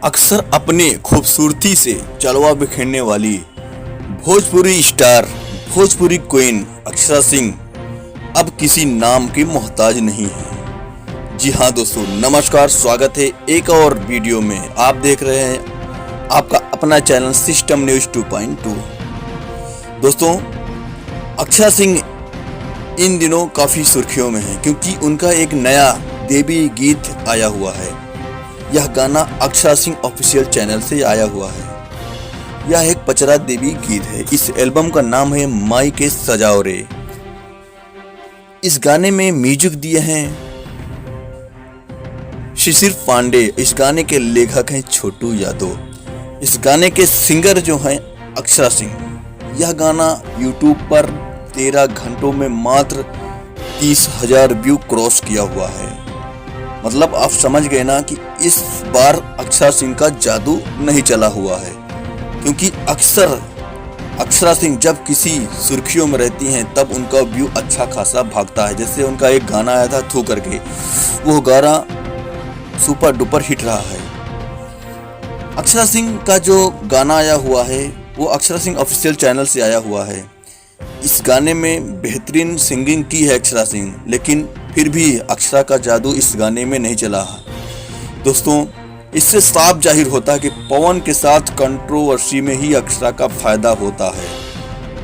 अक्सर अपने खूबसूरती से जलवा बिखेरने वाली भोजपुरी स्टार, भोजपुरी क्वीन अक्षरा सिंह अब किसी नाम की मोहताज नहीं है। जी हाँ दोस्तों, नमस्कार, स्वागत है एक और वीडियो में। आप देख रहे हैं आपका अपना चैनल सिस्टम न्यूज 2.2। दोस्तों, अक्षरा सिंह इन दिनों काफ़ी सुर्खियों में है क्योंकि उनका एक नया देवी गीत आया हुआ है। यह गाना अक्षरा सिंह ऑफिशियल चैनल से आया हुआ है। यह एक पचरा देवी गीत है। इस एल्बम का नाम है माई के सजाओ रे। इस गाने में म्यूजिक दिए हैं शिशिर पांडे। इस गाने के लेखक हैं छोटू यादव। इस गाने के सिंगर जो हैं अक्षरा सिंह। यह गाना यूट्यूब पर 13 घंटों में मात्र 30,000 व्यू क्रॉस किया हुआ है। मतलब आप समझ गए ना कि इस बार अक्षरा सिंह का जादू नहीं चला हुआ है, क्योंकि अक्सर अक्षरा सिंह जब किसी सुर्खियों में रहती हैं तब उनका व्यू अच्छा खासा भागता है। जैसे उनका एक गाना आया था थू करके, वो गाना सुपर डुपर हिट रहा है। अक्षरा सिंह का जो गाना आया हुआ है वो अक्षरा सिंह ऑफिशियल चैनल से आया हुआ है। इस गाने में बेहतरीन सिंगिंग की है अक्षरा सिंह, लेकिन फिर भी अक्षरा का जादू इस गाने में नहीं चला। दोस्तों, इससे साफ जाहिर होता है कि पवन के साथ कंट्रोवर्सी में ही अक्षरा का फायदा होता है।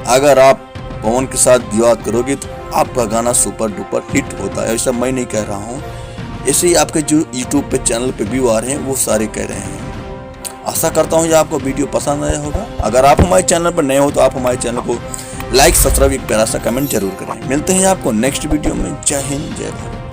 अगर आप पवन के साथ विवाद करोगे तो आपका गाना सुपर डुपर हिट होता है। ऐसा मैं नहीं कह रहा हूँ, ऐसे ही आपके जो यूट्यूब पे चैनल पे व्यू आ रहे हैं वो सारे कह रहे हैं। आशा करता हूँ कि आपको वीडियो पसंद आया होगा। अगर आप हमारे चैनल पर नए हो तो आप हमारे चैनल को लाइक, सब्सक्राइब, एक प्यारा सा कमेंट जरूर करें। मिलते हैं आपको नेक्स्ट वीडियो में। जय हिंद, जय भारत।